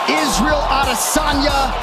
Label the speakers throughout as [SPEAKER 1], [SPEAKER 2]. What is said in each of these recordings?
[SPEAKER 1] Israel Adesanya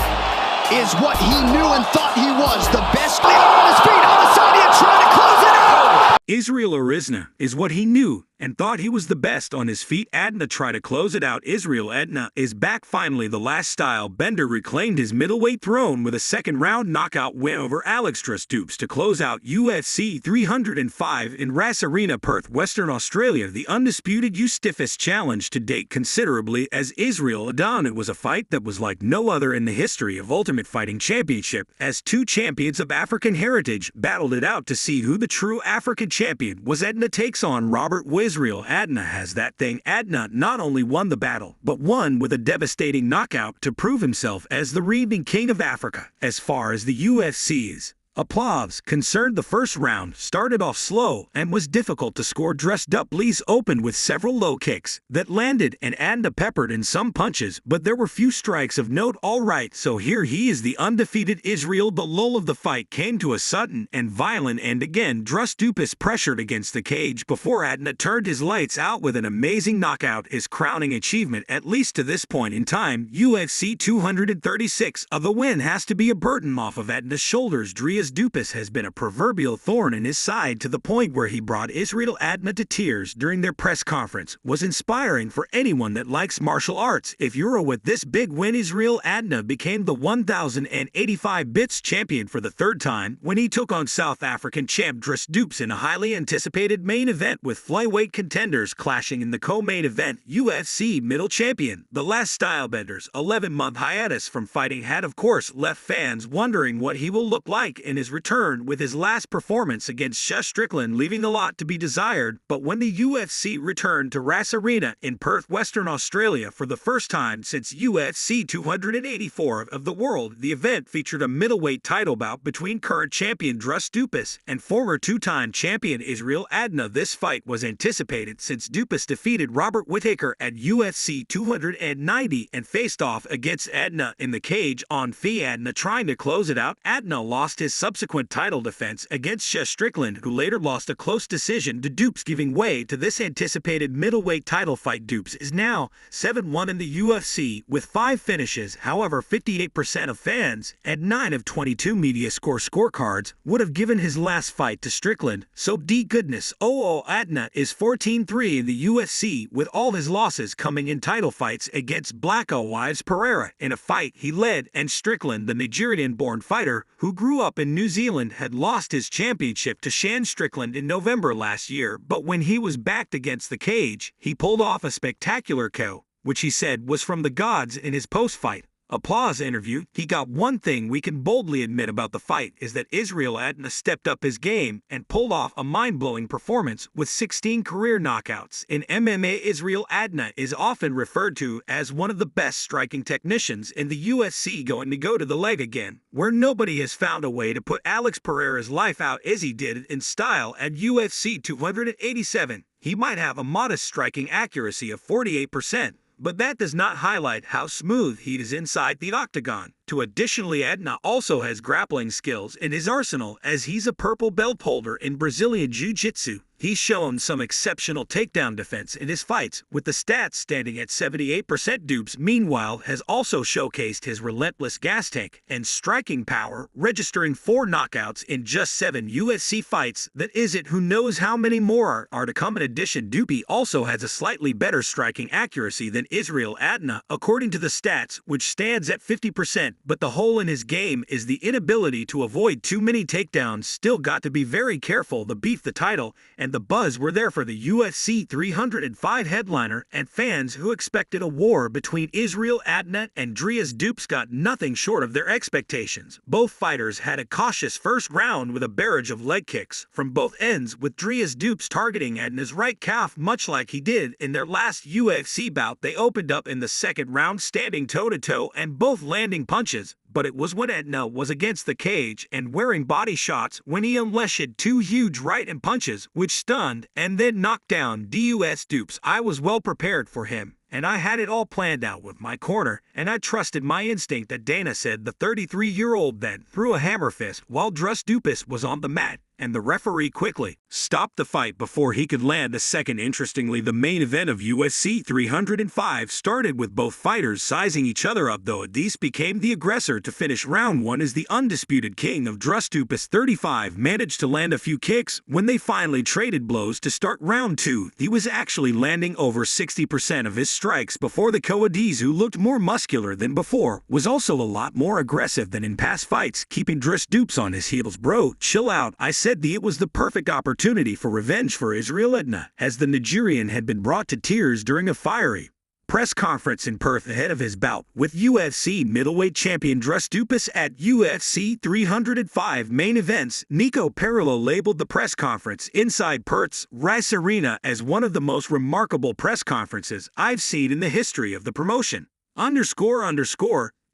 [SPEAKER 1] is what he knew and thought he was, the best player on his feet. Adesanya trying to close it out.
[SPEAKER 2] Israel Adesanya is what he knew and thought he was the best on his feet. Adesanya tried to close it out. Israel Adesanya is back finally. The last style bender reclaimed his middleweight throne with a second-round knockout win over Dricus Du Plessis to close out UFC 305 in Ras Arena, Perth, Western Australia. The undisputed stiffest challenge to date considerably as Israel Adesanya. It was a fight that was like no other in the history of Ultimate Fighting Championship, as two champions of African heritage battled it out to see who the true African champion was. Adesanya takes on Robert Israel Adesanya has that thing. Adesanya not only won the battle, but won with a devastating knockout to prove himself as the reigning king of Africa. As far as the UFC's applause concerned, the first round started off slow and was difficult to score. Dricus Du Plessis opened with several low kicks that landed and Adesanya peppered in some punches, but there were few strikes of note. Alright, so here he is, the undefeated Israel. The lull of the fight came to a sudden and violent end again. Dricus Du Plessis pressured against the cage before Adesanya turned his lights out with an amazing knockout, his crowning achievement at least to this point in time. UFC 236 of the win has to be a burden off of Adesany's shoulders. Dricus Du Plessis has been a proverbial thorn in his side to the point where he brought Israel Adesanya to tears during their press conference. Was inspiring for anyone that likes martial arts. If you're with this big win, Israel Adesanya became the 1085 bits champion for the third time when he took on South African champ Dricus Du Plessis in a highly anticipated main event with flyweight contenders clashing in the co-main event. UFC middle champion. The last stylebenders 11-month hiatus from fighting had of course left fans wondering what he will look like in his return, with his last performance against Strickland leaving a lot to be desired. But when the UFC returned to Ras Arena in Perth, Western Australia for the first time since UFC 284 of the world, the event featured a middleweight title bout between current champion Dricus Du Plessis and former two-time champion Israel Adesanya. This fight was anticipated since Du Plessis defeated Robert Whittaker at UFC 290 and faced off against Adesanya in the cage on fee. Adesanya trying to close it out. Adesanya lost his subsequent title defense against Strickland, who later lost a close decision to Du Plessis, giving way to this anticipated middleweight title fight. Du Plessis is now 7-1 in the UFC with 5 finishes. However, 58% of fans and 9 of 22 media scorecards would have given his last fight to Strickland. So goodness, Adesanya is 14-3 in the UFC, with all his losses coming in title fights against Black Wives Pereira in a fight he led, and Strickland, the Nigerian-born fighter who grew up in New Zealand, had lost his championship to Strickland in November last year. But when he was backed against the cage, he pulled off a spectacular KO, which he said was from the gods. In his post-fight applause interview, he got one thing we can boldly admit about the fight is that Israel Adesanya stepped up his game and pulled off a mind-blowing performance with 16 career knockouts. In MMA, Israel Adesanya is often referred to as one of the best striking technicians in the UFC, going to go to the leg again, where nobody has found a way to put Alex Pereira's life out as he did in style at UFC 287. He might have a modest striking accuracy of 48%. But that does not highlight how smooth he is inside the octagon. Additionally, Adesanya also has grappling skills in his arsenal, as he's a purple belt holder in Brazilian Jiu-Jitsu. He's shown some exceptional takedown defense in his fights, with the stats standing at 78%. Du Plessis, meanwhile, has also showcased his relentless gas tank and striking power, registering 4 knockouts in just 7 UFC fights. That is it. Who knows how many more are to come. In addition, Du Plessis also has a slightly better striking accuracy than Israel Adesanya, according to the stats, which stands at 50%. But the hole in his game is the inability to avoid too many takedowns. Still got to be very careful. The beef, the title, and the buzz were there for the UFC 305 headliner, and fans who expected a war between Israel Adesanya and Dricus Du Plessis got nothing short of their expectations. Both fighters had a cautious first round with a barrage of leg kicks from both ends, with Dricus Du Plessis targeting Adesany's right calf much like he did in their last UFC bout. They opened up in the second round standing toe-to-toe and both landing punches, but it was when Adesanya was against the cage and wearing body shots when he unleashed 2 huge right-hand punches which stunned and then knocked down Dus Du Plessis. I was well prepared for him, and I had it all planned out with my corner, and I trusted my instinct that Dana said. The 33-year-old then threw a hammer fist while Dricus Du Plessis was on the mat, and the referee quickly stopped the fight before he could land a second. Interestingly, the main event of UFC 305 started with both fighters sizing each other up, though Adesanya became the aggressor to finish round one as the undisputed king of Dricus Du Plessis, 35, managed to land a few kicks. When they finally traded blows to start round two, he was actually landing over 60% of his strikes before the Adesanya, who looked more muscular than before, was also a lot more aggressive than in past fights, keeping Dricus Du Plessis on his heels. Bro, chill out. I said it was the perfect opportunity for revenge for Israel Adesanya, as the Nigerian had been brought to tears during a fiery press conference in Perth ahead of his bout with UFC middleweight champion Dricus Du Plessis at UFC 305 main events. Nico Perillo labeled the press conference inside Perth's Rice Arena as one of the most remarkable press conferences I've seen in the history of the promotion.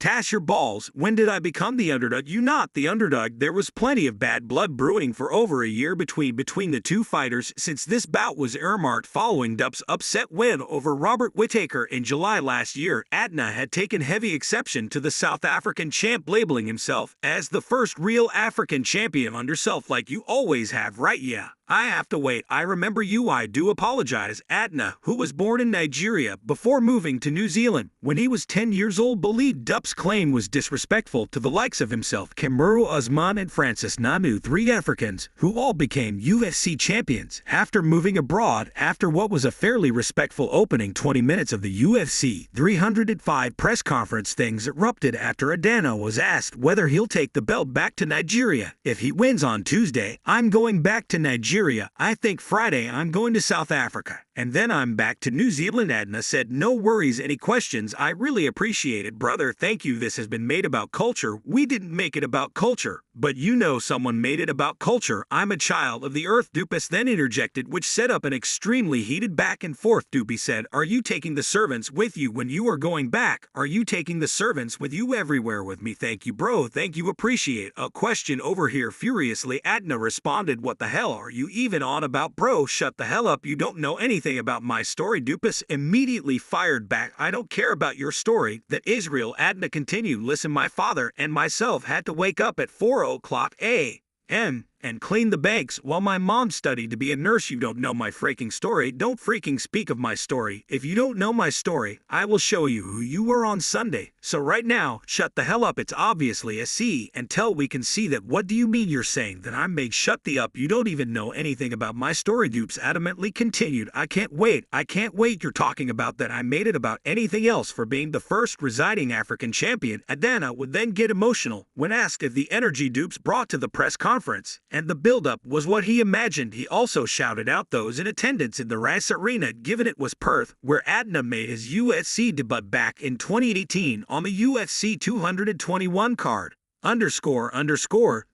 [SPEAKER 2] Tash your balls. When did I become the underdog? You not the underdog. There was plenty of bad blood brewing for over a year between the two fighters, since this bout was earmarked following Dup's upset win over Robert Whittaker in July last year. Adesanya had taken heavy exception to the South African champ labeling himself as the first real African champion under self, like you always have, right? Yeah, I have to wait. I remember you. I do apologize. Adesanya, who was born in Nigeria before moving to New Zealand when he was 10 years old, believed Dup's claim was disrespectful to the likes of himself, Kamaru Usman and Francis Ngannou, 3 Africans who all became UFC champions after moving abroad. After what was a fairly respectful opening 20 minutes of the UFC 305 press conference, things erupted after Adesanya was asked whether he'll take the belt back to Nigeria. If he wins on Tuesday, I'm going back to Nigeria. I think Friday I'm going to South Africa, and then I'm back to New Zealand. Adesanya said, no worries. Any questions? I really appreciate it, brother. Thank you. This has been made about culture. We didn't make it about culture, but you know someone made it about culture. I'm a child of the earth. Du Plessis then interjected, which set up an extremely heated back and forth. Du Plessis said, are you taking the servants with you when you are going back? Are you taking the servants with you everywhere with me? Thank you, bro. Thank you. Appreciate. A question over here. Furiously, Adesanya responded, what the hell are you even on about, bro? Shut the hell up. You don't know anything about my story. Du Plessis immediately fired back, I don't care about your story. That Israel. Adesanya continued, listen, my father and myself had to wake up at 4:00 a.m. and clean the banks while my mom studied to be a nurse. You don't know my freaking story. Don't freaking speak of my story. If you don't know my story, I will show you who you were on Sunday. So right now, shut the hell up. It's obviously a see and tell. We can see that. What do you mean you're saying that I'm made? Shut the up. You don't even know anything about my story. Du Plessis adamantly continued, I can't wait. I can't wait. You're talking about that I made it about anything else for being the first residing African champion. Adesanya would then get emotional when asked if the energy Du Plessis brought to the press conference and the build-up was what he imagined. He also shouted out those in attendance in the Rice Arena, given it was Perth, where Adesanya made his UFC debut back in 2018 on the UFC 221 card.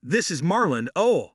[SPEAKER 2] This is Marlon O.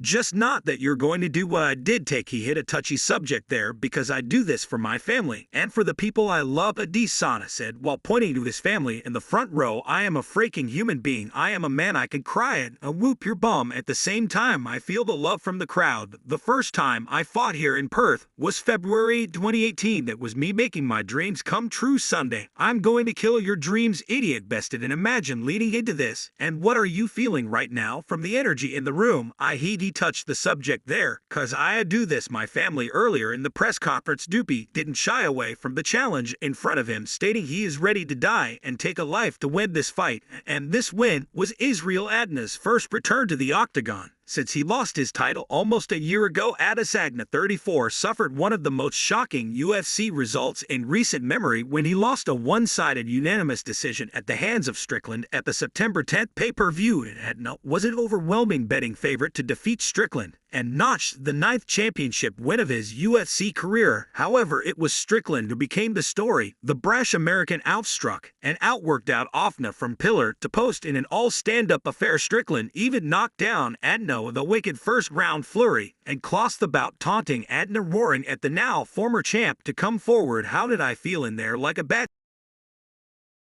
[SPEAKER 2] Just not that you're going to do what I did. He hit a touchy subject there, because I do this for my family and for the people I love, Adesanya said while pointing to his family in the front row. I am a freaking human being. I am a man. I can cry and whoop your bum at the same time. I feel the love from the crowd. The first time I fought here in Perth was February 2018. That was me making my dreams come true. Sunday, I'm going to kill your dreams, idiot. Bested. And imagine leading into this. And what are you feeling right now from the energy in the room? He touched the subject there, cause I do this my family. Earlier in the press conference, Du Plessis didn't shy away from the challenge in front of him, stating he is ready to die and take a life to win this fight. And this win was Israel Adesanya's first return to the octagon since he lost his title almost a year ago. Adesanya, 34, suffered one of the most shocking UFC results in recent memory when he lost a one-sided unanimous decision at the hands of Strickland at the September 10th pay-per-view. Adesanya was an overwhelming betting favorite to defeat Strickland and notched the 9th championship win of his UFC career. However, it was Strickland who became the story. The brash American outstruck and outworked out Adesanya from pillar to post in an all-stand-up affair. Strickland even knocked down Adesanya with a wicked first-round flurry and clossed the bout, taunting Adesanya, roaring at the now former champ to come forward. How did I feel in there? Like a bat.